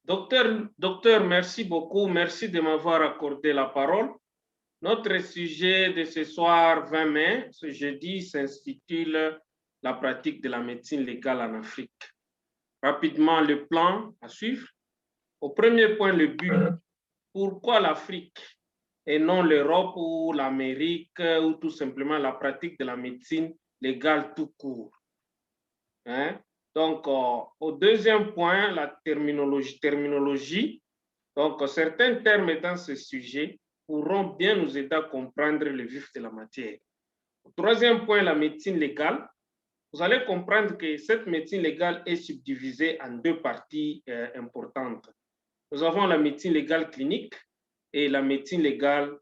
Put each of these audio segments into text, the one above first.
Docteur, merci beaucoup. Merci de m'avoir accordé la parole. Notre sujet de ce soir 20 mai, ce jeudi, s'intitule la pratique de la médecine légale en Afrique. Rapidement, le plan à suivre. Au premier point, le but. Pourquoi l'Afrique et non l'Europe ou l'Amérique ou tout simplement la pratique de la médecine légale tout court? Donc, au deuxième point, la terminologie. Donc, certains termes dans ce sujet pourront bien nous aider à comprendre le vif de la matière. Au troisième point, la médecine légale. Vous allez comprendre que cette médecine légale est subdivisée en deux parties importantes. Nous avons la médecine légale clinique et la médecine légale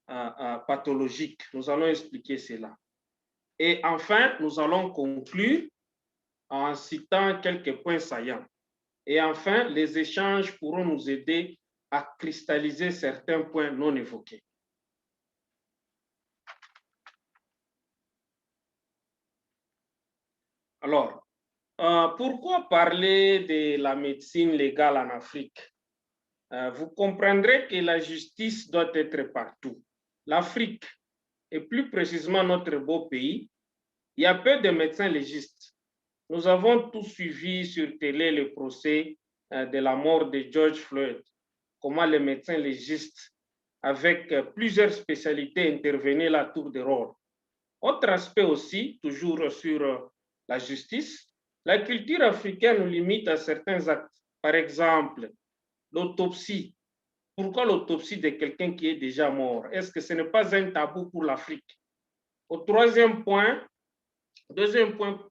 pathologique. Nous allons expliquer cela. Et enfin, nous allons conclure en citant quelques points saillants. Et enfin, les échanges pourront nous aider à cristalliser certains points non évoqués. Alors, pourquoi parler de la médecine légale en Afrique? Vous comprendrez que la justice doit être partout. L'Afrique, et plus précisément notre beau pays, il y a peu de médecins légistes. Nous avons tous suivi sur télé le procès de la mort de George Floyd, comment les médecins légistes, avec plusieurs spécialités, intervenaient à tour de rôle. Autre aspect aussi, toujours sur la justice, la culture africaine nous limite à certains actes. Par exemple, l'autopsie. Pourquoi l'autopsie de quelqu'un qui est déjà mort? Est-ce que ce n'est pas un tabou pour l'Afrique? Au deuxième point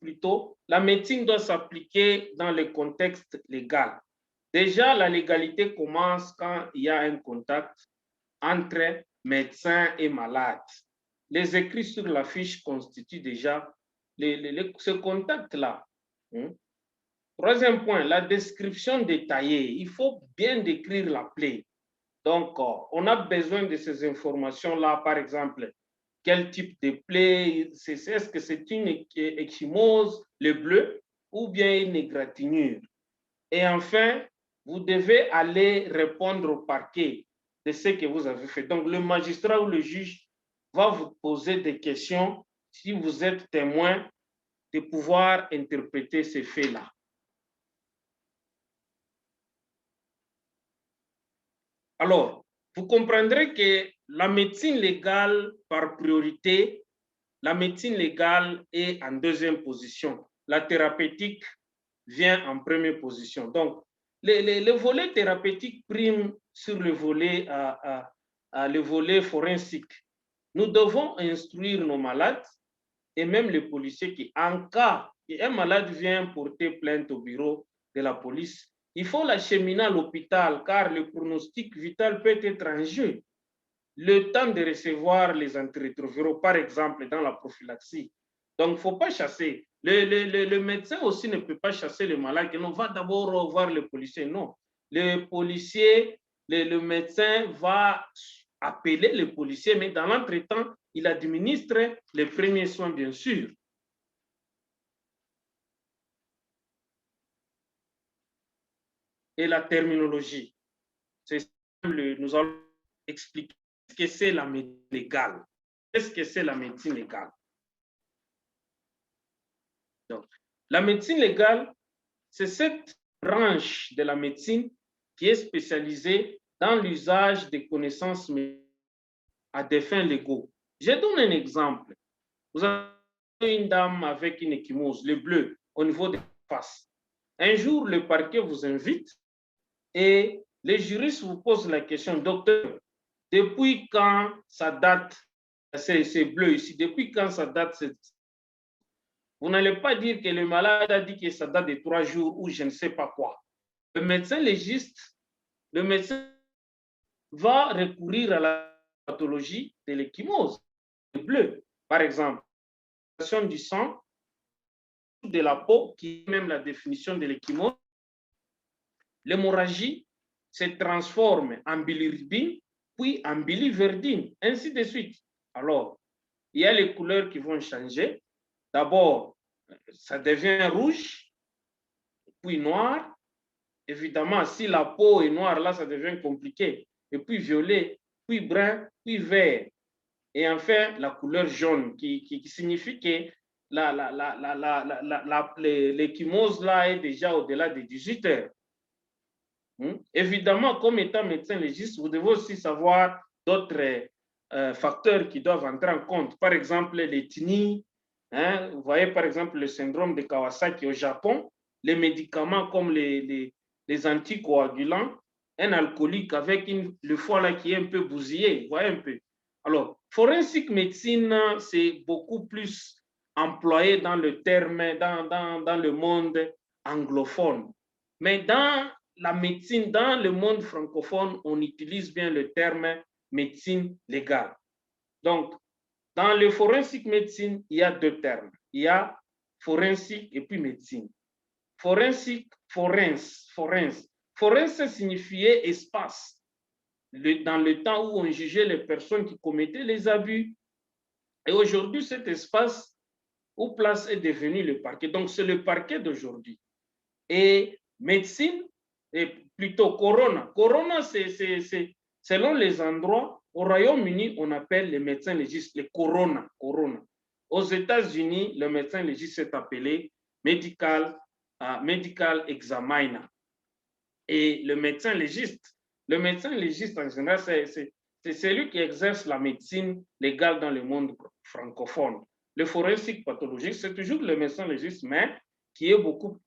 plutôt, la médecine doit s'appliquer dans le contexte légal. Déjà, la légalité commence quand il y a un contact entre médecin et malade. Les écrits sur la fiche constituent déjà ce contact-là. Troisième point, la description détaillée. Il faut bien décrire la plaie. Donc, on a besoin de ces informations-là, par exemple, quel type de plaie, est-ce que c'est une ecchymose, le bleu, ou bien une égratignure. Et enfin, vous devez aller répondre au parquet de ce que vous avez fait. Donc, le magistrat ou le juge va vous poser des questions si vous êtes témoin de pouvoir interpréter ces faits-là. Alors, vous comprendrez que la médecine légale par priorité, la médecine légale est en deuxième position. La thérapeutique vient en première position. Donc, le volet thérapeutique prime sur le volet forensique. Nous devons instruire nos malades et même les policiers qui, en cas qu'un malade vient porter plainte au bureau de la police, il faut l'acheminer à l'hôpital car le pronostic vital peut être en jeu. Le temps de recevoir les antirétroviraux, par exemple, dans la prophylaxie. Donc, il ne faut pas chasser. Le médecin aussi ne peut pas chasser le malade. On va d'abord voir le policier. Non. Le policier, le médecin va appeler le policier, mais dans l'entretemps, il administre les premiers soins, bien sûr. Et la terminologie. Nous allons expliquer ce que c'est la médecine légale. Qu'est-ce que c'est la médecine légale? Donc, la médecine légale, c'est cette branche de la médecine qui est spécialisée dans l'usage des connaissances à des fins légaux. Je donne un exemple. Vous avez une dame avec une ecchymose, le bleu, au niveau de la face. Un jour, le parquet vous invite et les juristes vous posent la question, docteur, depuis quand ça date, c'est bleu ici, depuis quand ça date? Vous n'allez pas dire que le malade a dit que ça date de 3 jours ou je ne sais pas quoi. Le médecin légiste, le médecin va recourir à la pathologie de l'ecchymose, le bleu, par exemple, du sang, de la peau, qui est même la définition de l'ecchymose. L'hémorragie se transforme en bilirubine, puis en biliverdine, ainsi de suite. Alors, il y a les couleurs qui vont changer. D'abord, ça devient rouge, puis noir, Évidemment, si la peau est noire, là, ça devient compliqué. Et puis violet, puis brun, puis vert. Et enfin, la couleur jaune, qui signifie que l'échymose là est déjà au-delà de 18 heures. Évidemment, comme étant médecin légiste, vous devez aussi savoir d'autres facteurs qui doivent entrer en compte. Par exemple, l'ethnie. Vous voyez, par exemple, le syndrome de Kawasaki au Japon, les médicaments comme les anticoagulants, un alcoolique avec le foie là qui est un peu bousillé, vous voyez un peu. Alors, forensic médecine, c'est beaucoup plus employé dans le terme, dans le monde anglophone. Mais dans la médecine, dans le monde francophone, on utilise bien le terme médecine légale. Donc, dans le forensic médecine, il y a deux termes. Il y a forensic et puis médecine. Forensic, forense. Forense signifiait espace. Dans le temps où on jugeait les personnes qui commettaient les abus. Et aujourd'hui, cet espace ou place est devenu le parquet. Donc, c'est le parquet d'aujourd'hui. Et médecine, et plutôt corona. Corona, c'est selon les endroits. Au Royaume-Uni, on appelle les médecins légistes les corona. Aux États-Unis, le médecin légiste s'est appelé medical examiner. Et le médecin légiste en général, c'est celui qui exerce la médecine légale dans le monde francophone. Le forensique pathologique, c'est toujours le médecin légiste, mais qui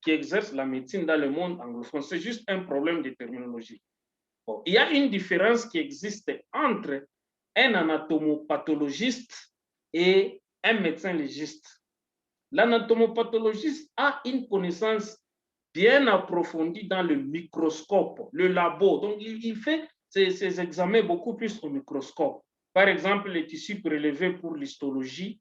exerce la médecine dans le monde anglophone. C'est juste un problème de terminologie. Bon, il y a une différence qui existe entre un anatomopathologiste et un médecin légiste. L'anatomopathologiste a une connaissance bien approfondie dans le microscope, le labo. Donc, il fait ses examens beaucoup plus au microscope. Par exemple, les tissus prélevés pour l'histologie,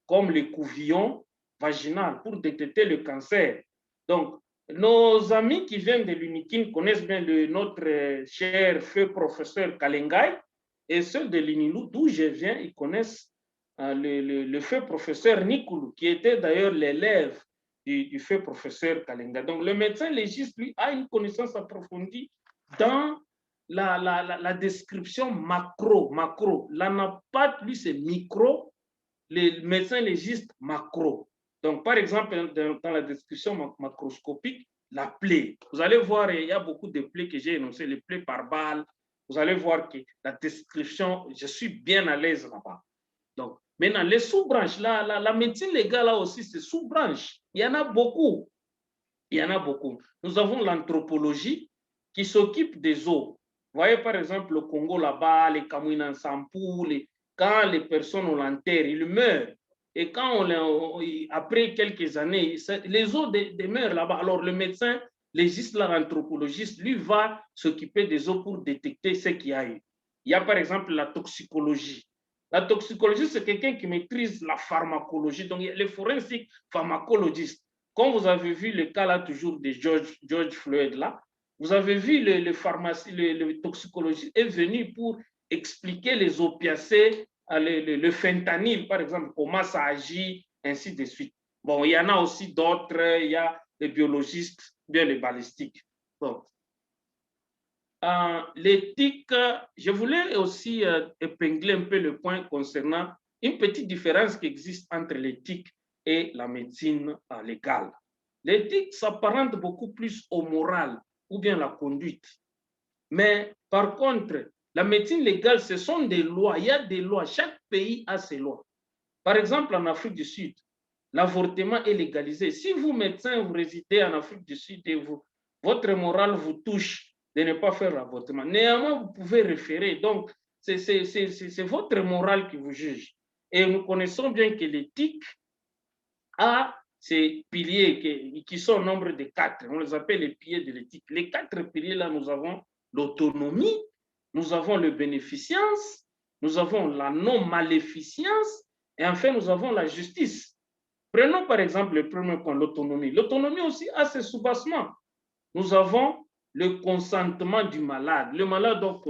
comme les couvillons vaginales, pour détecter le cancer. Donc, nos amis qui viennent de l'UNIKIN connaissent bien notre cher feu professeur Kalengay, et ceux de l'INILU, d'où je viens, ils connaissent le feu professeur Nikulu, qui était d'ailleurs l'élève du feu professeur Kalengay. Donc, le médecin légiste, lui, a une connaissance approfondie dans la description macro. L'anapathe, lui, c'est micro, le médecin légiste macro. Donc, par exemple, dans la description macroscopique, la plaie. Vous allez voir, il y a beaucoup de plaies que j'ai énoncées, les plaies par balle. Vous allez voir que la description, je suis bien à l'aise là-bas. Donc, maintenant, les sous-branches, la médecine légale là aussi, c'est sous-branches. Il y en a beaucoup. Nous avons l'anthropologie qui s'occupe des eaux. Vous voyez, par exemple, le Congo là-bas, les Kamouina Sampou, quand les personnes ont l'enterre, ils meurent. Et quand après quelques années, les eaux demeurent là-bas. Alors, le médecin légiste, l'anthropologiste, lui va s'occuper des eaux pour détecter ce qu'il y a eu. Il y a par exemple la toxicologie. La toxicologie, c'est quelqu'un qui maîtrise la pharmacologie. Donc, il y a les forensiques pharmacologistes. Comme vous avez vu le cas là toujours de George Floyd là, vous avez vu le toxicologiste est venu pour expliquer les opiacés, le fentanyl par exemple, comment ça agit, ainsi de suite. Bon, il y en a aussi d'autres, il y a les biologistes, bien les balistiques. Bon. L'éthique, je voulais aussi épingler un peu le point concernant une petite différence qui existe entre l'éthique et la médecine légale. L'éthique s'apparente beaucoup plus au moral ou bien la conduite. Mais par contre, la médecine légale, ce sont des lois. Il y a des lois. Chaque pays a ses lois. Par exemple, en Afrique du Sud, l'avortement est légalisé. Si vous, médecin, vous résidez en Afrique du Sud et votre morale vous touche de ne pas faire l'avortement, néanmoins, vous pouvez référer. Donc, c'est votre morale qui vous juge. Et nous connaissons bien que l'éthique a ces piliers qui sont au nombre de 4. On les appelle les piliers de l'éthique. Les 4 piliers-là, nous avons l'autonomie, nous avons le bénéficence, nous avons la non-maléficence et enfin, nous avons la justice. Prenons par exemple le premier point, l'autonomie. L'autonomie aussi a ses soubassements. Nous avons le consentement du malade. Le malade doit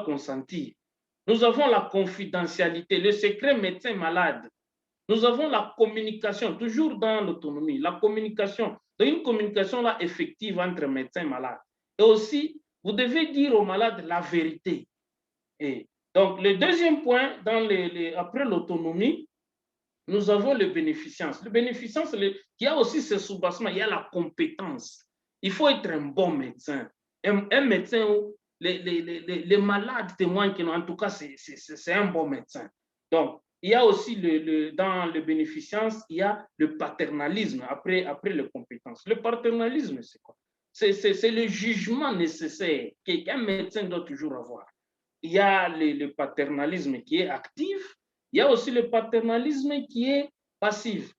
consentir. Nous avons la confidentialité, le secret médecin-malade. Nous avons la communication, toujours dans l'autonomie, la communication. Donc, une communication là effective entre médecin et malade. Et aussi, vous devez dire au malade la vérité. Et donc, le deuxième point, après l'autonomie, nous avons le bénéficence. Le bénéficence, il y a aussi ce soubassement, il y a la compétence. Il faut être un bon médecin. Un médecin où les malades témoignent que, en tout cas, c'est un bon médecin. Donc, il y a aussi, dans le bénéficence, il y a le paternalisme après les compétences. Le paternalisme, c'est quoi? C'est le jugement nécessaire qu'un médecin doit toujours avoir. Il y a le paternalisme qui est actif. Il y a aussi le paternalisme qui est passif.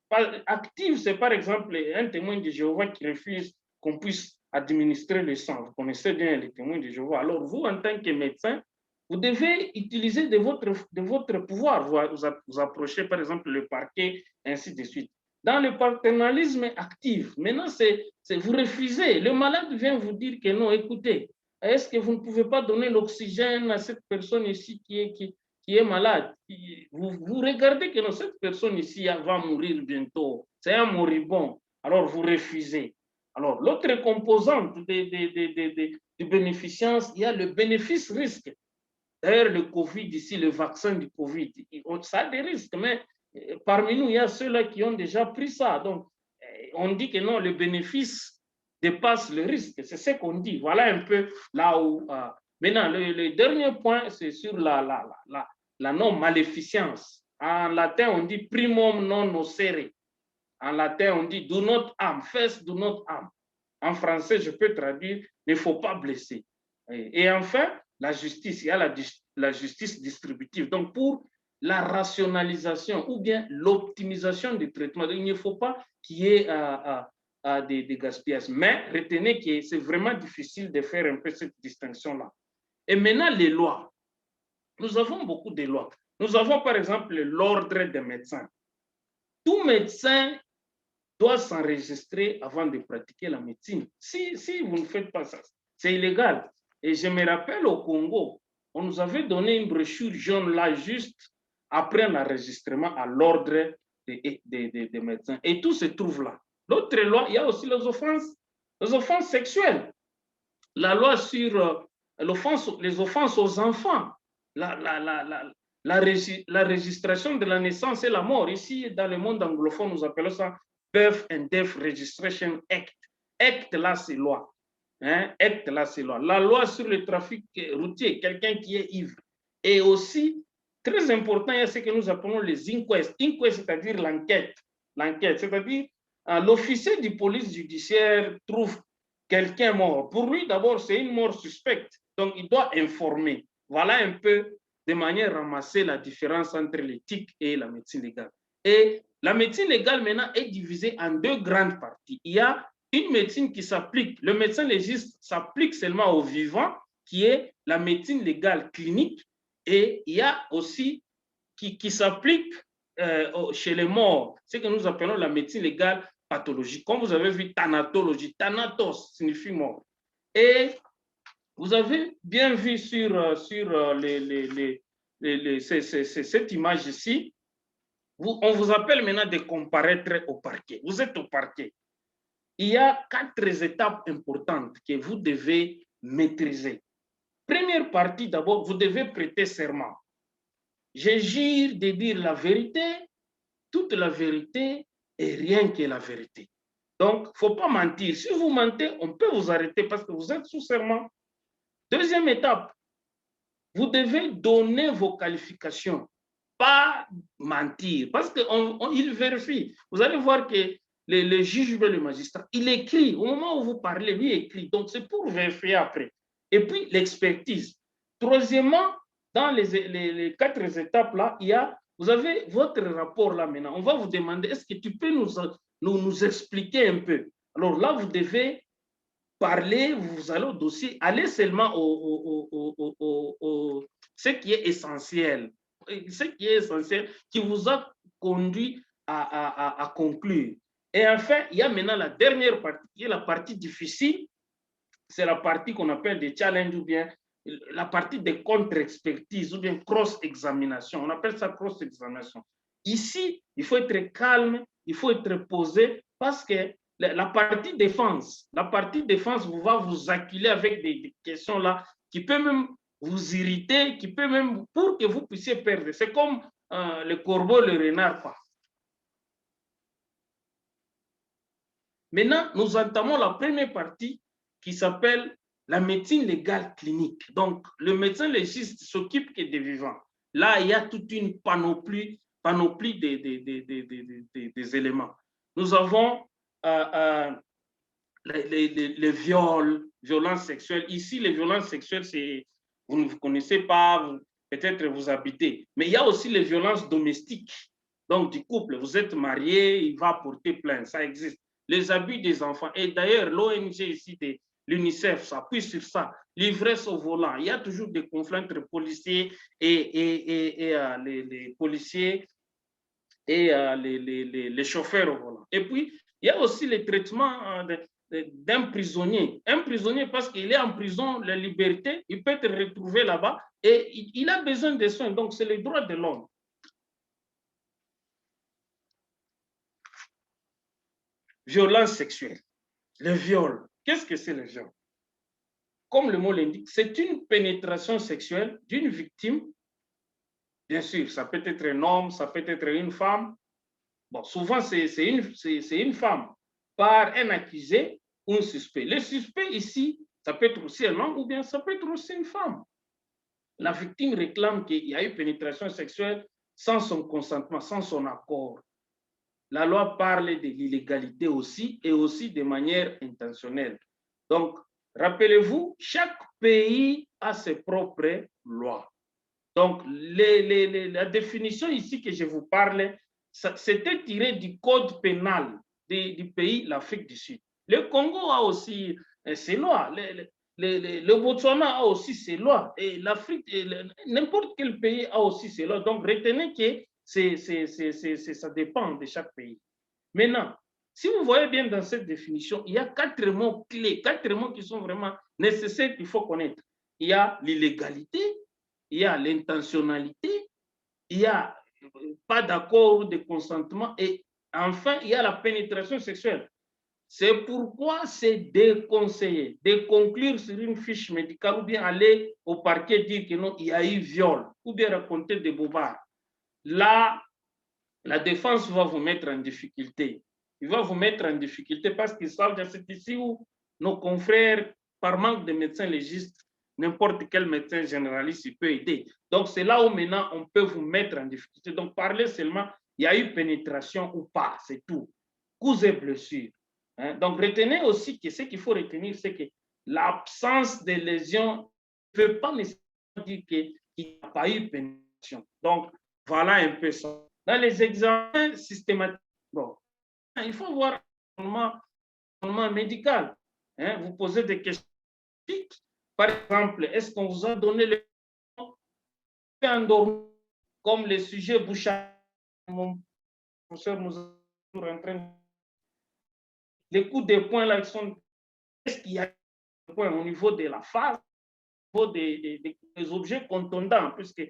Actif, c'est par exemple un témoin de Jéhovah qui refuse qu'on puisse administrer le sang. Vous connaissez bien les témoins de Jéhovah. Alors, vous, en tant que médecin, vous devez utiliser de votre pouvoir. Vous approchez, par exemple, le parquet, ainsi de suite. Dans le paternalisme actif, maintenant, vous refusez. Le malade vient vous dire que non, écoutez, est-ce que vous ne pouvez pas donner l'oxygène à cette personne ici qui est malade? Vous regardez que non, cette personne ici va mourir bientôt. C'est un moribond. Alors, vous refusez. Alors, l'autre composante du bénéficence, il y a le bénéfice-risque. D'ailleurs, le Covid ici, le vaccin du Covid, ça a des risques, mais parmi nous, il y a ceux-là qui ont déjà pris ça. Donc, on dit que non, le bénéfice dépasse le risque. C'est ce qu'on dit. Voilà un peu là où... Maintenant, le dernier point, c'est sur la non-maléficence. En latin, on dit primum non nocere. En latin, on dit do not harm. First, do not harm. En français, je peux traduire, il ne faut pas blesser. Et enfin, la justice, il y a la justice distributive. Donc, pour la rationalisation ou bien l'optimisation du traitement, il ne faut pas qu'il y ait des gaspillages. Mais retenez que c'est vraiment difficile de faire un peu cette distinction-là. Et maintenant, les lois. Nous avons beaucoup de lois. Nous avons par exemple l'ordre des médecins. Tout médecin doit s'enregistrer avant de pratiquer la médecine. Si vous ne faites pas ça, c'est illégal. Et je me rappelle au Congo, on nous avait donné une brochure jaune là juste après l'enregistrement à l'ordre des médecins. Et tout se trouve là. L'autre loi, il y a aussi les offenses sexuelles. La loi sur les offenses aux enfants. La registration de la naissance et la mort. Ici, dans le monde anglophone, nous appelons ça Birth and Death Registration Act. Act, là, c'est loi. Hein? Act, là, c'est loi. La loi sur le trafic routier, quelqu'un qui est ivre. Et aussi, très important, il y a ce que nous appelons les inquests. Inquest, c'est-à-dire l'enquête. L'enquête, c'est-à-dire l'officier de police judiciaire trouve quelqu'un mort. Pour lui, d'abord, c'est une mort suspecte. Donc, il doit informer. Voilà un peu, de manière ramassée, la différence entre l'éthique et la médecine légale. Et la médecine légale, maintenant, est divisée en deux grandes parties. Il y a une médecine qui s'applique, le médecin légiste s'applique seulement aux vivants, qui est la médecine légale clinique. Et il y a aussi qui s'applique chez les morts, ce que nous appelons la médecine légale pathologique. Comme vous avez vu, thanatologie, thanatos signifie mort. Et vous avez bien vu sur cette image ici, on vous appelle maintenant de comparaître au parquet. Vous êtes au parquet. Il y a 4 étapes importantes que vous devez maîtriser. Première partie, d'abord, vous devez prêter serment. Je jure de dire la vérité, toute la vérité et rien que la vérité. Donc, il ne faut pas mentir. Si vous mentez, on peut vous arrêter parce que vous êtes sous serment. Deuxième étape, vous devez donner vos qualifications, pas mentir, parce qu'il vérifie. Vous allez voir que le juge ou le magistrat, il écrit, au moment où vous parlez, lui écrit. Donc, c'est pour vérifier après. Et puis, l'expertise. Troisièmement, dans les 4 étapes là, vous avez votre rapport là maintenant. On va vous demander, est-ce que tu peux nous expliquer un peu? Alors là, vous devez parler, vous allez au dossier, allez seulement ce qui est essentiel. Ce qui est essentiel, qui vous a conduit à conclure. Et enfin, il y a maintenant la dernière partie, qui est la partie difficile. C'est la partie qu'on appelle des challenges ou bien la partie de contre-expertise ou bien cross-examination. On appelle ça cross-examination. Ici, il faut être calme, il faut être posé parce que la partie défense. La partie défense va vous acculer avec des questions là qui peuvent même vous irriter, qui peut même, pour que vous puissiez perdre. C'est comme le corbeau, le renard, quoi. Maintenant, nous entamons la première partie qui s'appelle la médecine légale clinique. Donc, le médecin légiste s'occupe que des vivants. Là, il y a toute une panoplie des éléments. Nous avons les viols, violences sexuelles. Ici, les violences sexuelles, c'est, vous ne vous connaissez pas, peut-être vous habitez. Mais il y a aussi les violences domestiques. Donc, du couple, vous êtes marié, il va porter plainte, ça existe. Les abus des enfants. Et d'ailleurs, l'ONG ici, l'UNICEF, s'appuie sur ça. L'ivresse au volant. Il y a toujours des conflits entre policiers et les policiers et les chauffeurs au volant. Et puis, il y a aussi le traitement d'un prisonnier. Un prisonnier, parce qu'il est en prison, la liberté, il peut être retrouvé là-bas et il a besoin de soins. Donc, c'est le droit de l'homme. Violence sexuelle, le viol. Qu'est-ce que c'est le viol? Comme le mot l'indique, c'est une pénétration sexuelle d'une victime. Bien sûr, ça peut être un homme, ça peut être une femme. Bon, souvent, c'est une femme par un accusé ou un suspect. Le suspect ici, ça peut être aussi un homme ou bien ça peut être aussi une femme. La victime réclame qu'il y a eu pénétration sexuelle sans son consentement, sans son accord. La loi parle de l'illégalité aussi et aussi de manière intentionnelle. Donc, rappelez-vous, chaque pays a ses propres lois. Donc, la définition ici que je vous parle, c'était tiré du code pénal du pays, l'Afrique du Sud. Le Congo a aussi ses lois. Le Botswana a aussi ses lois. Et l'Afrique, n'importe quel pays a aussi ses lois. Donc, retenez que ça dépend de chaque pays. Maintenant, si vous voyez bien dans cette définition, il y a 4 mots clés, 4 mots qui sont vraiment nécessaires qu'il faut connaître. Il y a l'illégalité, il y a l'intentionnalité, il y a pas d'accord ou de consentement et enfin, il y a la pénétration sexuelle. C'est pourquoi c'est déconseillé de conclure sur une fiche médicale ou bien aller au parquet dire que non, il y a eu viol ou bien raconter des bobards. Là, la défense va vous mettre en difficulté. Il va vous mettre en difficulté parce qu'ils savent que c'est ici où nos confrères, par manque de médecins légistes, n'importe quel médecin généraliste il peut aider. Donc, c'est là où maintenant on peut vous mettre en difficulté. Donc, parlez seulement, il y a eu pénétration ou pas, c'est tout. Coups et blessures. Hein? Donc, retenez aussi que ce qu'il faut retenir, c'est que l'absence de lésion ne peut pas nécessairement dire qu'il n'y a pas eu pénétration. Donc, voilà un peu ça. Dans les examens systématiques, bon, il faut voir un raisonnement médical. Hein? Vous posez des questions. Par exemple, est-ce qu'on vous a donné le endormi comme le sujet Bouchard? Mon professeur nous a en train. Les coups de poing là, sont. Est-ce qu'il y a des points au niveau de la face, au niveau des objets contondants, puisque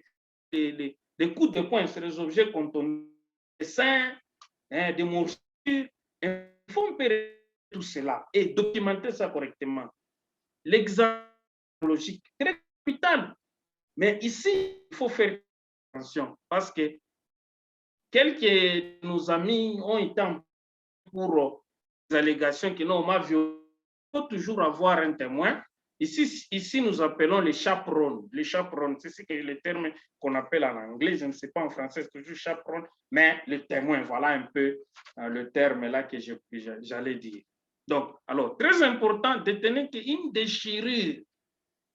les coups de poing, c'est les objets contondants, des seins, hein, des morsures. Il faut opérer tout cela et documenter ça correctement. L'examen logique, très capital. Mais ici, il faut faire attention parce que quelques de nos amis ont été pour des allégations que non, on m'a violé. Il faut toujours avoir un témoin. Ici, nous appelons les chaperons. Les chaperons, c'est le terme qu'on appelle en anglais. Je ne sais pas en français, c'est toujours chaperon, mais le témoin, voilà un peu le terme là que j'allais dire. Donc, alors, très important de tenir qu'une déchirure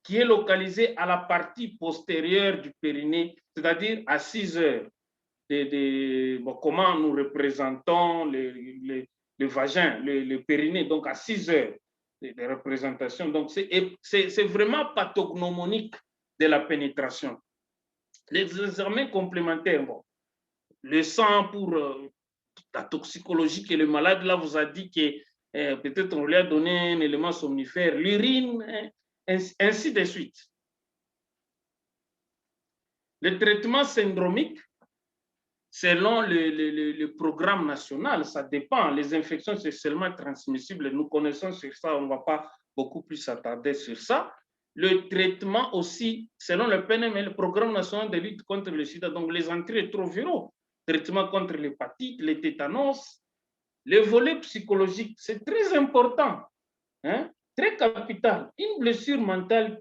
qui est localisée à la partie postérieure du périnée, c'est-à-dire à 6 heures. Bon, comment nous représentons le vagin, le périnée, donc à 6 heures de représentation. Donc, c'est vraiment pathognomonique de la pénétration. Les examens complémentaires, bon, le sang pour la toxicologie que le malade là vous a dit que peut-être on lui a donné un élément somnifère, l'urine, ainsi de suite. Le traitement syndromique, selon le programme national, ça dépend. Les infections, c'est seulement transmissible. Nous connaissons sur ça, on ne va pas beaucoup plus s'attarder sur ça. Le traitement aussi, selon le PNM, le programme national de lutte contre le sida, donc les antirétroviraux, traitement contre l'hépatite, les tétanos, le volet psychologique, c'est très important, hein, très capital. Une blessure mentale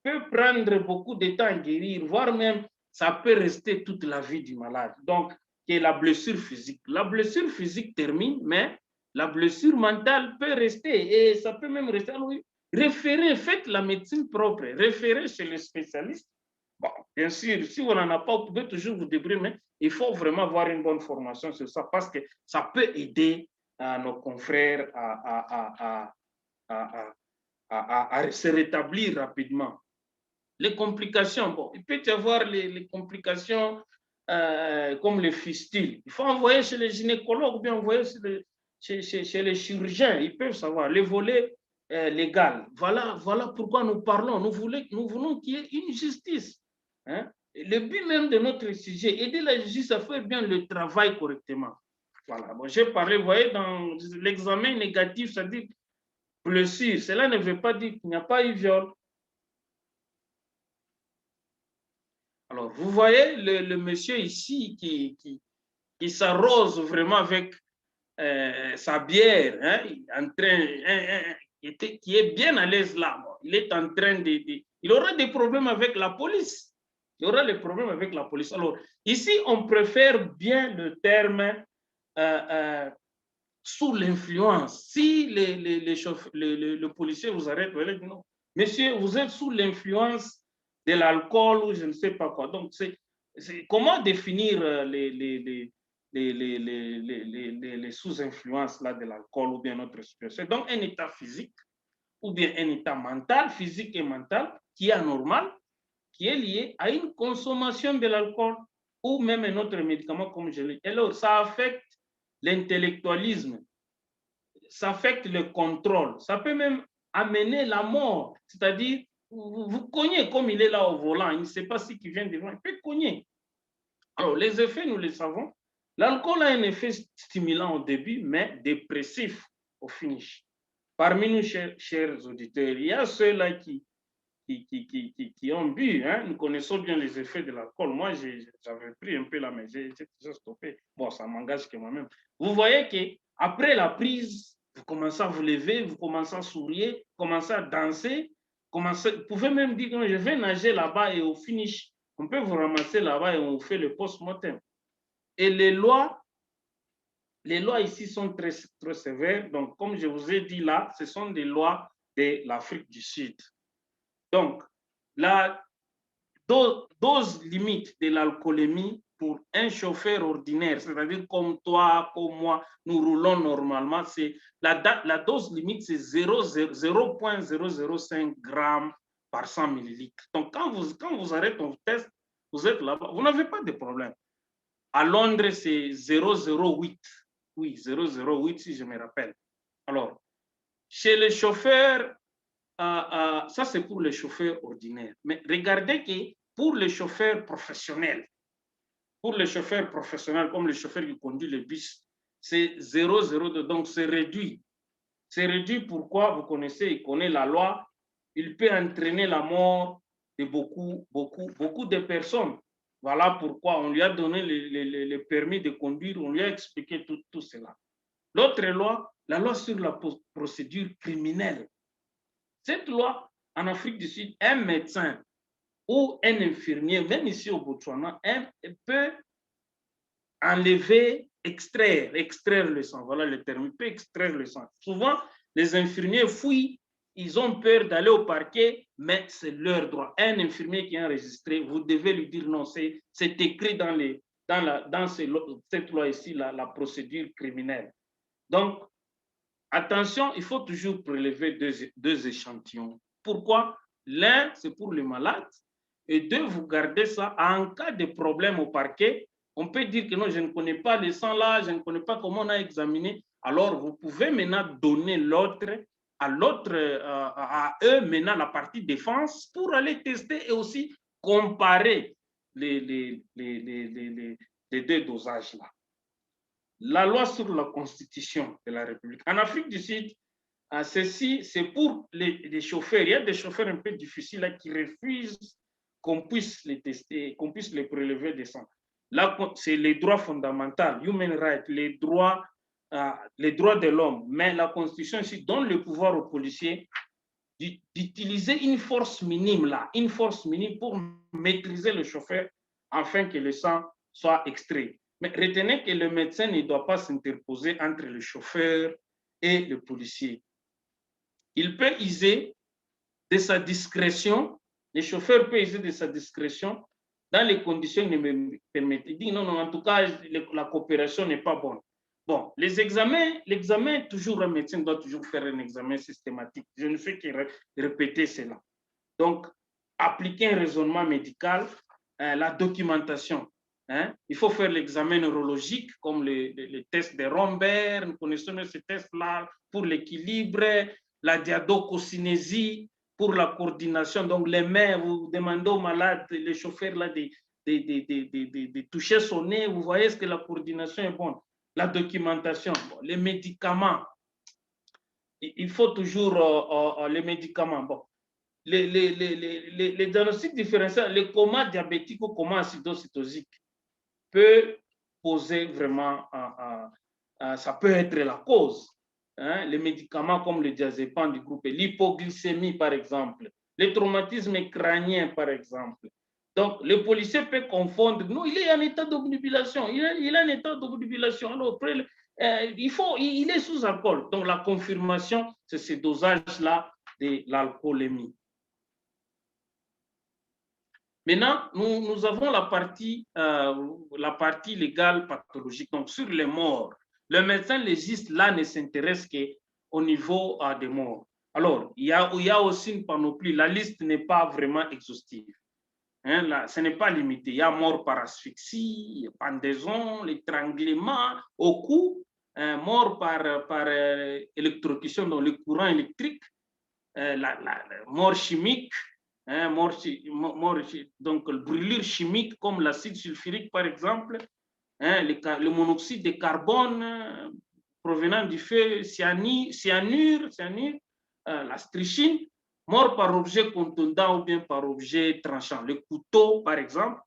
peut prendre beaucoup de temps à guérir, voire même ça peut rester toute la vie du malade. Donc, qui est la blessure physique. La blessure physique termine, mais la blessure mentale peut rester et ça peut même rester. Alors, référez, faites la médecine propre, référez chez les spécialistes. Bon, bien sûr, si vous n'en avez pas, vous pouvez toujours vous débrouiller, mais il faut vraiment avoir une bonne formation sur ça parce que ça peut aider nos confrères à se rétablir rapidement. Les complications, bon, il peut y avoir les complications comme les fistules. Il faut envoyer chez les gynécologues ou bien envoyer chez les chirurgiens. Ils peuvent savoir. Les volets légaux. Voilà pourquoi nous parlons. Nous voulons qu'il y ait une justice. Hein? Le but même de notre sujet, aider la justice à faire bien le travail correctement. Voilà. Bon, j'ai parlé, vous voyez, dans l'examen négatif, ça dit blessure. Cela ne veut pas dire qu'il n'y a pas eu viol. Alors, vous voyez le monsieur ici qui s'arrose vraiment avec sa bière, hein, qui est bien à l'aise là. Il est en train il aura des problèmes avec la police. Il aura des problèmes avec la police. Alors, ici, on préfère bien le terme sous l'influence. Si le policier vous arrête, vous allez dire non. Monsieur, vous êtes sous l'influence de l'alcool ou je ne sais pas quoi. Donc, comment définir les sous-influences de l'alcool ou bien notre situation? Donc, un état physique ou bien un état mental, physique et mental, qui est anormal, qui est lié à une consommation de l'alcool ou même un autre médicament, comme je l'ai dit. Alors, ça affecte l'intellectualisme, ça affecte le contrôle, ça peut même amener la mort, c'est-à-dire vous cognez comme il est là au volant, il ne sait pas ce qui vient devant, il peut cogner. Alors, les effets, nous les savons. L'alcool a un effet stimulant au début, mais dépressif au finish. Parmi nous, chers auditeurs, il y a ceux-là qui ont bu. Hein. Nous connaissons bien les effets de l'alcool. Moi, j'avais pris un peu là, mais j'ai déjà stoppé. Bon, ça m'engage que moi-même. Vous voyez qu'après la prise, vous commencez à vous lever, vous commencez à sourire, vous commencez à danser, vous pouvez même dire que je vais nager là-bas et au finish, on peut vous ramasser là-bas et on fait le post-mortem. Et les lois ici sont très, très sévères. Donc, comme je vous ai dit là, ce sont des lois de l'Afrique du Sud. Donc, la dose limite de l'alcoolémie pour un chauffeur ordinaire, c'est-à-dire comme toi, comme moi, nous roulons normalement, c'est la dose limite, c'est 0,005 grammes par 100 millilitres. Donc, quand vous arrêtez ton test, vous êtes là-bas, vous n'avez pas de problème. À Londres, c'est 0,08. Oui, 0,08 si je me rappelle. Alors, chez les chauffeurs, ça c'est pour les chauffeurs ordinaires. Mais regardez que pour les chauffeurs professionnels, comme le chauffeur qui conduit le bus, c'est 0,02, donc c'est réduit. C'est réduit pourquoi, vous connaissez, il connaît la loi, il peut entraîner la mort de beaucoup de personnes. Voilà pourquoi on lui a donné le permis de conduire, on lui a expliqué tout cela. L'autre loi, la loi sur la procédure criminelle. Cette loi, en Afrique du Sud, un médecin ou un infirmier, même ici au Botswana, peut enlever, extraire le sang. Voilà le terme, il peut extraire le sang. Souvent, les infirmiers fuient, ils ont peur d'aller au parquet, mais c'est leur droit. Un infirmier qui est enregistré, vous devez lui dire non, c'est écrit dans cette loi ici, la procédure criminelle. Donc, attention, il faut toujours prélever deux échantillons. Pourquoi? L'un, c'est pour le malade, et deux, vous gardez ça. En cas de problème au parquet, on peut dire que non, je ne connais pas le sang là, je ne connais pas comment on a examiné. Alors, vous pouvez maintenant donner à eux maintenant la partie défense pour aller tester et aussi comparer des deux dosages-là. La loi sur la Constitution de la République. En Afrique du Sud, ceci, c'est pour les chauffeurs. Il y a des chauffeurs un peu difficiles là, qui refusent qu'on puisse les tester, qu'on puisse les prélever des sangs. Là, c'est les droits fondamentaux, human rights, les droits de l'homme. Mais la Constitution ici donne le pouvoir aux policiers d'utiliser une force minime là, une force minime pour maîtriser le chauffeur afin que le sang soit extrait. Mais retenez que le médecin ne doit pas s'interposer entre le chauffeur et le policier. Il peut user de sa discrétion, le chauffeur peut user de sa discrétion dans les conditions qui me permettent. Il dit non, non, en tout cas, la coopération n'est pas bonne. Bon, les examens, l'examen, toujours un médecin doit toujours faire un examen systématique. Je ne fais que répéter cela. Donc, appliquer un raisonnement médical, la documentation. Hein? Il faut faire l'examen neurologique, comme les tests de Romberg. Nous connaissons ces tests-là pour l'équilibre, la diadococinésie, pour la coordination. Donc, les mains, vous demandez aux malades, les chauffeurs, là, de toucher son nez. Vous voyez ce que la coordination est bonne. La documentation, bon, les médicaments. Il faut toujours les médicaments. Bon. Les diagnostics différentiels, le coma diabétique ou coma acidocytosique peut poser vraiment, ça peut être la cause. Hein? Les médicaments comme le diazépam du groupe, l'hypoglycémie par exemple, les traumatismes crâniens par exemple. Donc, le policier peut confondre. Non, il est en état d'obnubilation. Il est en état d'obnubilation. Alors, après, il est sous alcool. Donc, la confirmation, c'est ce dosage-là de l'alcoolémie. Maintenant, nous avons la partie légale pathologique. Donc, sur les morts, le médecin légiste, là, ne s'intéresse qu'au niveau des morts. Alors, il y a aussi une panoplie. La liste n'est pas vraiment exhaustive. Hein, là, ce n'est pas limité. Il y a mort par asphyxie, pendaison, l'étranglement au cou, mort par électrocution dans le courant électrique, la mort chimique, hein, donc brûlure chimique comme l'acide sulfurique par exemple, hein, le monoxyde de carbone provenant du feu, cyanure, la strychine. Mort par objet contondant ou bien par objet tranchant. Le couteau, par exemple,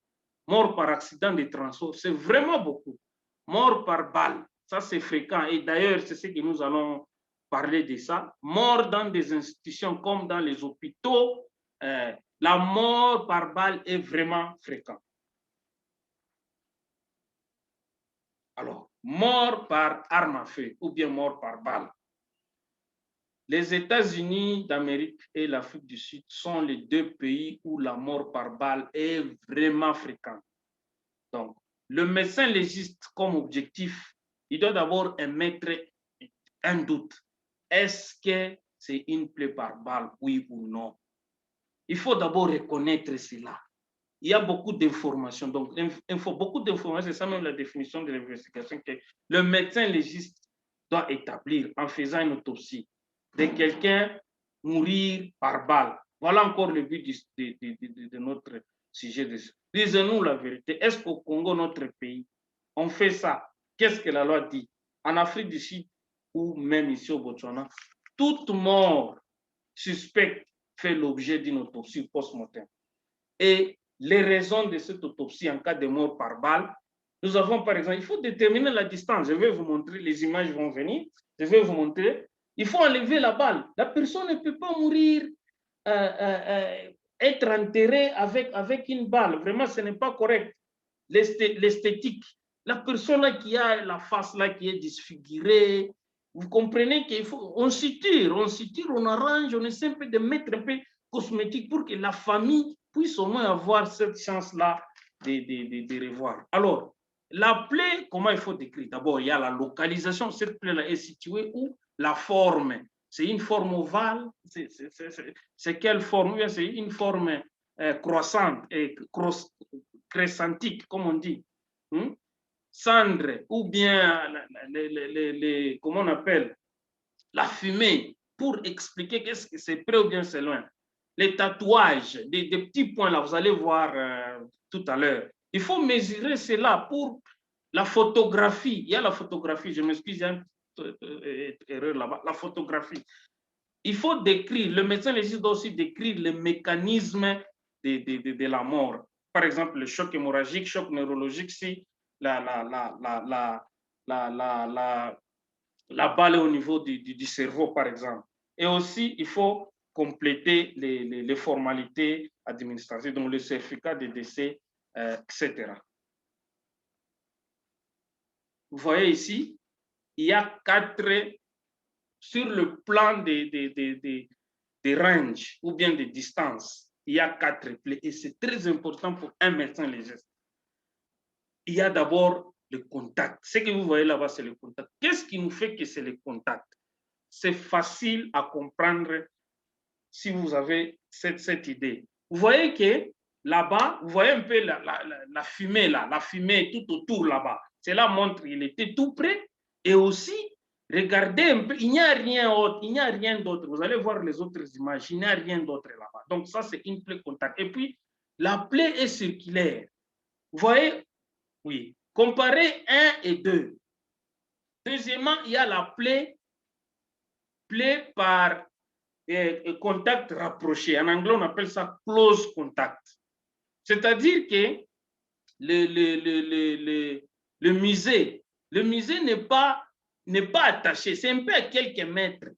mort par accident de transport, c'est vraiment beaucoup. Mort par balle, ça c'est fréquent. Et d'ailleurs, c'est ce que nous allons parler de ça. Mort dans des institutions comme dans les hôpitaux, la mort par balle est vraiment fréquente. Alors, mort par arme à feu ou bien mort par balle. Les États-Unis d'Amérique et l'Afrique du Sud sont les deux pays où la mort par balle est vraiment fréquente. Donc, le médecin légiste comme objectif, il doit d'abord émettre un doute. Est-ce que c'est une plaie par balle, oui ou non? Il faut d'abord reconnaître cela. Il y a beaucoup d'informations. Donc, il faut beaucoup d'informations. C'est ça même la définition de l'investigation que le médecin légiste doit établir en faisant une autopsie de quelqu'un mourir par balle. Voilà encore le but de notre sujet. Disons-nous la vérité. Est-ce qu'au Congo, notre pays, on fait ça? Qu'est-ce que la loi dit? En Afrique du Sud ou même ici au Botswana, toute mort suspecte fait l'objet d'une autopsie post-mortem. Et les raisons de cette autopsie en cas de mort par balle, nous avons par exemple, il faut déterminer la distance. Je vais vous montrer, les images vont venir. Je vais vous montrer. Il faut enlever la balle. La personne ne peut pas mourir, être enterrée avec une balle. Vraiment, ce n'est pas correct. L'esthétique. La personne là qui a la face là qui est disfigurée, vous comprenez qu'il faut, on suture, on arrange, on essaie un peu de mettre un peu cosmétique pour que la famille puisse au moins avoir cette chance-là de revoir. Alors, la plaie, comment il faut décrire? D'abord, il y a la localisation. Cette plaie-là est située où? La forme. C'est une forme ovale. C'est quelle forme? C'est une forme croissante et crescentique, comme on dit. Cendre, ou bien, comment on appelle? La fumée, pour expliquer qu'est-ce que c'est près ou bien c'est loin. Les tatouages, des petits points là, vous allez voir tout à l'heure. Il faut mesurer cela pour la photographie. Il y a la photographie, je m'excuse, il y a une erreur là-bas. La photographie. Il faut décrire, le médecin légiste doit aussi décrire le mécanisme de la mort. Par exemple, le choc hémorragique, choc neurologique, si la balle est au niveau du cerveau, par exemple. Et aussi, il faut compléter les formalités administratives, donc le certificat de décès, etc. Vous voyez ici, il y a 4, sur le plan des ranges ou bien des distances, il y a 4 plaies et c'est très important pour un médecin légiste. Il y a d'abord le contact. Ce que vous voyez là-bas, c'est le contact. Qu'est-ce qui nous fait que c'est le contact? C'est facile à comprendre si vous avez cette idée. Vous voyez que là-bas, vous voyez un peu la fumée là, la fumée tout autour là-bas. Cela montre qu'il était tout près. Et aussi, regardez un peu, il n'y a rien autre, il n'y a rien d'autre. Vous allez voir les autres images, il n'y a rien d'autre là-bas. Donc ça, c'est une plaie contact. Et puis, la plaie est circulaire. Vous voyez, oui, comparez 1 et 2. Deuxièmement, il y a la plaie par contact rapproché. En anglais, on appelle ça close contact. C'est-à-dire que le musée n'est pas attaché, c'est un peu à quelques mètres.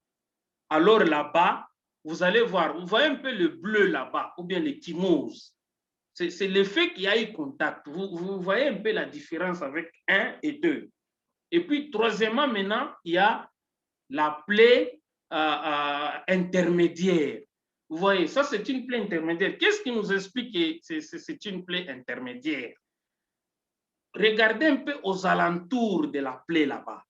Alors là-bas, vous allez voir, vous voyez un peu le bleu là-bas, ou bien l'ecchymose. C'est le fait qu'il y a eu contact. Vous voyez un peu la différence avec 1 et 2. Et puis, troisièmement, maintenant, il y a la plaie intermédiaire. Vous voyez, ça, c'est une plaie intermédiaire. Qu'est-ce qui nous explique que c'est une plaie intermédiaire? Regardez un peu aux alentours de la plaie là-bas.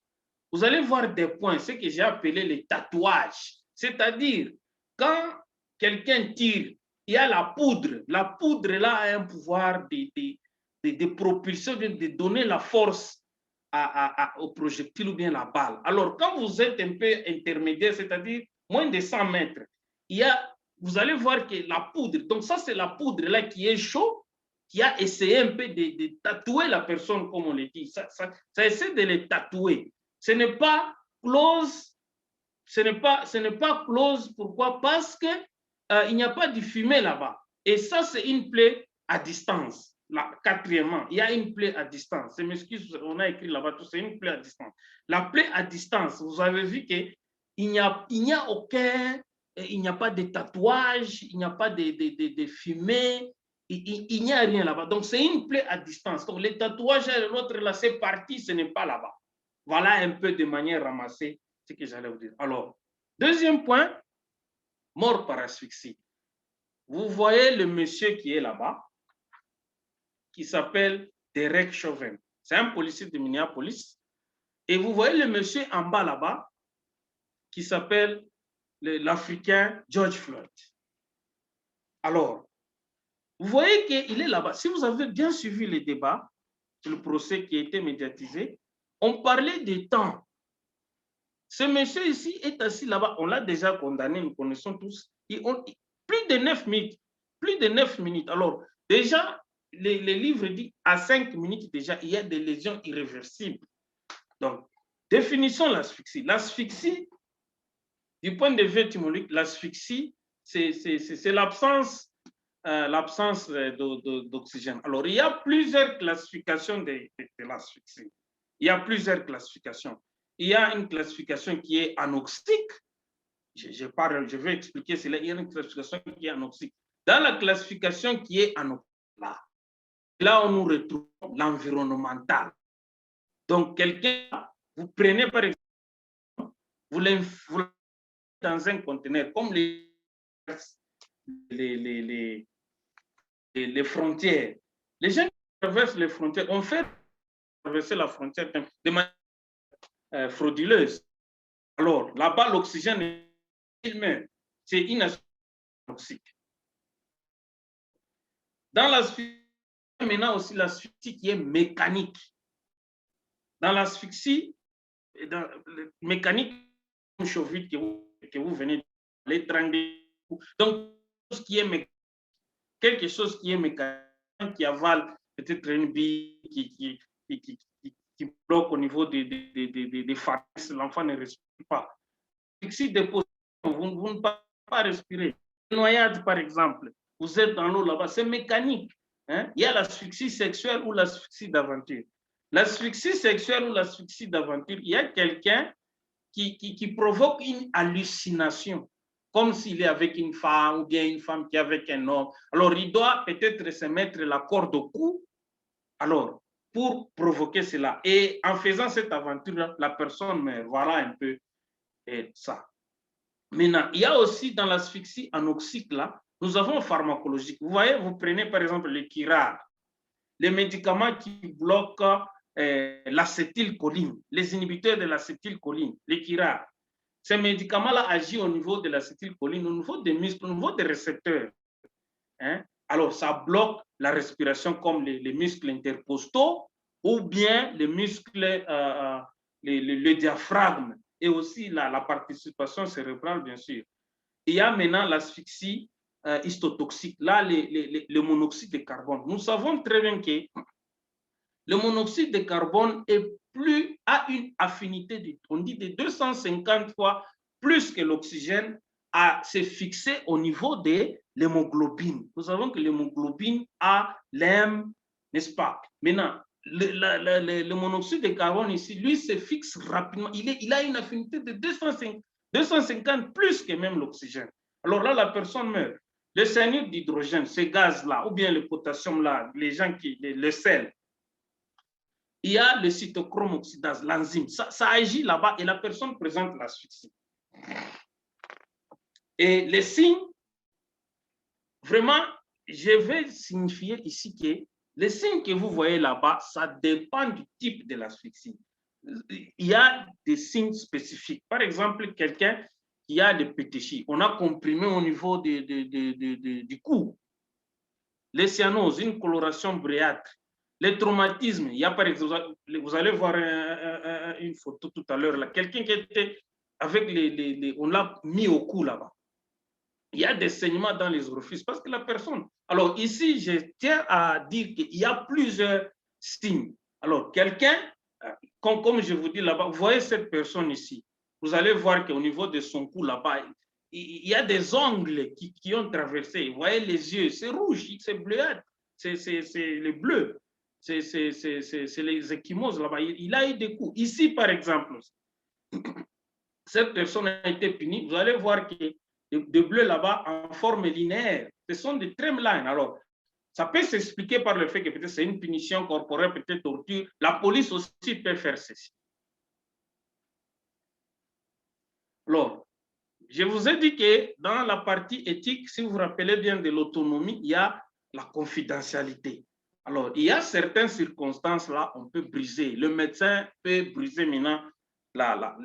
Vous allez voir des points, ce que j'ai appelé les tatouages. C'est-à-dire, quand quelqu'un tire, il y a la poudre. La poudre, là, a un pouvoir de propulsion, de donner la force au projectile ou bien la balle. Alors, quand vous êtes un peu intermédiaire, c'est-à-dire moins de 100 mètres, vous allez voir que la poudre, donc ça, c'est la poudre là qui est chaude, qui a essayé un peu de tatouer la personne, comme on le dit. Ça essaie de les tatouer. Ce n'est pas close. Ce n'est pas close. Pourquoi? Parce que il n'y a pas de fumée là-bas. Et ça, c'est une plaie à distance. Là, quatrièmement, il y a une plaie à distance. Je m'excuse, on a écrit là-bas, c'est une plaie à distance. La plaie à distance, vous avez vu qu'il n'y a aucun, il n'y a pas de tatouage, il n'y a pas de fumée, il n'y a rien là-bas. Donc, c'est une plaie à distance. Donc, les tatouages et l'autre là, c'est parti, ce n'est pas là-bas. Voilà un peu de manière ramassée ce que j'allais vous dire. Alors, deuxième point, mort par asphyxie. Vous voyez le monsieur qui est là-bas, qui s'appelle Derek Chauvin. C'est un policier de Minneapolis. Et vous voyez le monsieur en bas là-bas, qui s'appelle l'Africain George Floyd. Alors, vous voyez qu'il est là-bas. Si vous avez bien suivi les débats, le procès qui a été médiatisé, on parlait des temps. Ce monsieur ici est assis là-bas. On l'a déjà condamné, nous connaissons tous. Plus de 9 minutes. Plus de 9 minutes. Alors, déjà, les livres disent à 5 minutes déjà, il y a des lésions irréversibles. Donc, définissons l'asphyxie. L'asphyxie, du point de vue étymologique, l'asphyxie, c'est l'absence d'oxygène. Alors, il y a plusieurs classifications de l'asphyxie. Il y a plusieurs classifications. Il y a une classification qui est anoxique. Je vais expliquer cela. Il y a une classification qui est anoxique. Dans la classification qui est anoxique, là on nous retrouve l'environnemental. Donc, quelqu'un, vous prenez par exemple, vous l'envoyez dans un conteneur, comme les frontières. Les gens qui traversent les frontières, on fait traverser la frontière de manière frauduleuse. Alors, là-bas, l'oxygène est humain. C'est toxique. Dans l'asphyxie, maintenant aussi l'asphyxie qui est mécanique. Dans l'asphyxie mécanique, une chauve-vide que vous venez d'étrangler. Donc, quelque chose qui est mécanique, qui avale peut-être une bille, qui qui bloquent au niveau des pharynx, l'enfant ne respire pas. Asphyxie de position, vous ne pouvez pas respirer. Noyade, par exemple, vous êtes dans l'eau là-bas, c'est mécanique. Hein? Il y a l'asphyxie sexuelle ou l'asphyxie d'aventure. L'asphyxie sexuelle ou l'asphyxie d'aventure, il y a quelqu'un qui provoque une hallucination, comme s'il est avec une femme ou bien une femme qui est avec un homme. Alors, il doit peut-être se mettre la corde au cou, alors, pour provoquer cela. Et en faisant cette aventure, la personne meurt. Voilà un peu ça. Maintenant, il y a aussi dans l'asphyxie anoxique, là, nous avons pharmacologique. Vous voyez, vous prenez par exemple le Kirad, les médicaments qui bloquent l'acétylcholine, les inhibiteurs de l'acétylcholine, les Kirad. Ces médicaments-là agissent au niveau de l'acétylcholine, au niveau des muscles, au niveau des récepteurs. Hein? Alors, ça bloque la respiration comme les muscles intercostaux ou bien les muscles, le diaphragme et aussi la participation cérébrale, bien sûr. Il y a maintenant l'asphyxie histotoxique, là, le monoxyde de carbone. Nous savons très bien que le monoxyde de carbone a une affinité, on dit de 250 fois plus que l'oxygène, à se fixer au niveau de l'hémoglobine. Nous savons que l'hémoglobine a l'hème, n'est-ce pas? Maintenant, le monoxyde de carbone ici, lui, se fixe rapidement. Il a une affinité de 250 plus que même l'oxygène. Alors là, la personne meurt. Le cyanure d'hydrogène, ce gaz-là, ou bien le potassium là, les gens qui, le sel, il y a le cytochrome oxydase, l'enzyme. Ça agit là-bas et la personne présente l'asphyxie. Et les signes, vraiment, je vais signifier ici que les signes que vous voyez là-bas, ça dépend du type de l'asphyxie. Il y a des signes spécifiques. Par exemple, quelqu'un qui a des pétéchis, on a comprimé au niveau du cou. Les cyanoses, une coloration bréâtre. Les traumatismes, il y a par exemple, vous allez voir une photo tout à l'heure, quelqu'un qui était avec on l'a mis au cou là-bas. Il y a des saignements dans les orifices parce que la personne. Alors ici, je tiens à dire qu'il y a plusieurs signes. Alors quelqu'un, comme je vous dis là-bas, vous voyez cette personne ici, vous allez voir qu'au niveau de son cou là-bas, il y a des ongles qui ont traversé. Vous voyez les yeux, c'est rouge, c'est bleuâtre, c'est le bleu, c'est les ecchymoses là-bas. Il a eu des coups. Ici, par exemple, cette personne a été punie. Vous allez voir que de bleu là-bas en forme linéaire. Ce sont des trimlines. Alors, ça peut s'expliquer par le fait que peut-être c'est une punition corporelle, peut-être torture. La police aussi peut faire ceci. Alors, je vous ai dit que dans la partie éthique, si vous vous rappelez bien de l'autonomie, il y a la confidentialité. Alors, il y a certaines circonstances là, on peut briser. Le médecin peut briser maintenant la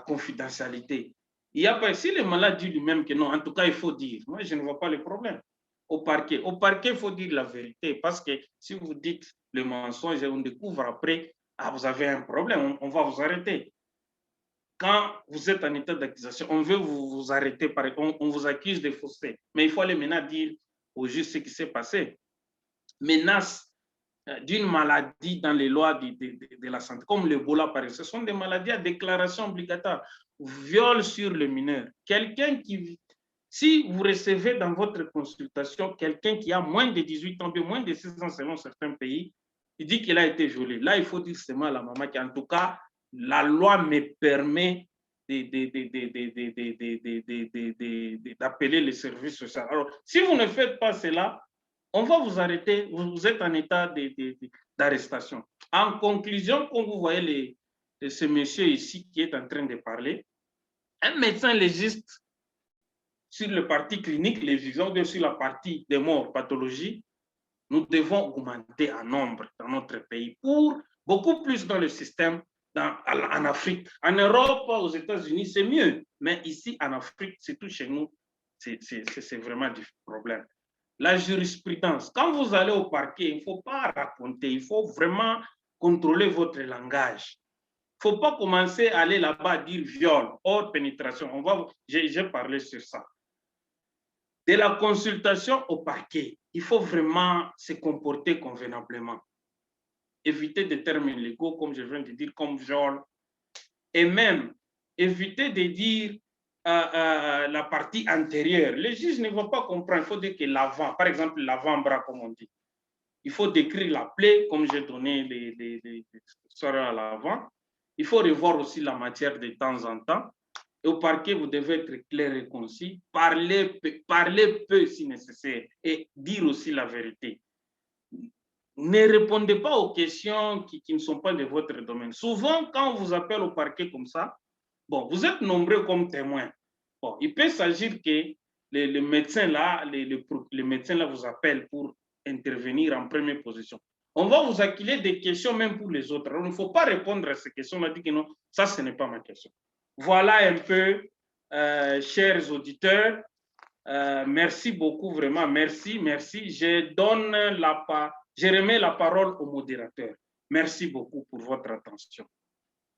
confidentialité. Il y a pas, si le malade dit lui-même que non, en tout cas, il faut dire. Moi, je ne vois pas le problème. Au parquet, il faut dire la vérité parce que si vous dites le mensonge et on découvre après, ah, vous avez un problème, on va vous arrêter. Quand vous êtes en état d'accusation, on veut vous arrêter, on vous accuse de fausseté. Mais il faut aller maintenant dire au juge ce qui s'est passé. Menace d'une maladie dans les lois de la santé, comme l'Ebola par exemple, ce sont des maladies à déclaration obligatoire. Viol sur le mineur. Quelqu'un qui, si vous recevez dans votre consultation quelqu'un qui a moins de 18 ans, moins de 6 ans selon certains pays, il dit qu'il a été violé. Là, il faut dire seulement à la maman qu'en tout cas, la loi me permet d'appeler les services sociaux. Alors, si vous ne faites pas cela, on va vous arrêter, vous êtes en état d'arrestation. En conclusion, comme vous voyez ce monsieur ici qui est en train de parler, un médecin légiste sur le parti clinique, les vivants, sur la partie des morts, pathologie, nous devons augmenter en nombre dans notre pays pour beaucoup plus dans le système en Afrique. En Europe, aux États-Unis, c'est mieux. Mais ici, en Afrique, surtout chez nous, c'est vraiment du problème. La jurisprudence, quand vous allez au parquet, il ne faut pas raconter, il faut vraiment contrôler votre langage. Il ne faut pas commencer à aller là-bas dire viol, hors pénétration. J'ai parlé sur ça. De la consultation au parquet, il faut vraiment se comporter convenablement. éviter des termes illégaux, comme je viens de dire, comme viol, et même éviter de dire la partie antérieure. Les juges ne vont pas comprendre. Il faut dire que l'avant, par exemple, l'avant-bras, comme on dit. Il faut décrire la plaie, comme j'ai donné les à l'avant. Il faut revoir aussi la matière de temps en temps. Et au parquet, vous devez être clair et concis. Parler peu si nécessaire et dire aussi la vérité. Ne répondez pas aux questions qui ne sont pas de votre domaine. Souvent, quand on vous appelle au parquet comme ça, bon, vous êtes nombreux comme témoins. Bon, il peut s'agir que les médecins là, les médecins là vous appellent pour intervenir en première position. On va vous acculer des questions même pour les autres. Alors, il ne faut pas répondre à ces questions. On a dit que non, ça, ce n'est pas ma question. Voilà un peu, chers auditeurs. Merci beaucoup, vraiment. Merci, merci. Je remets la parole au modérateur. Merci beaucoup pour votre attention.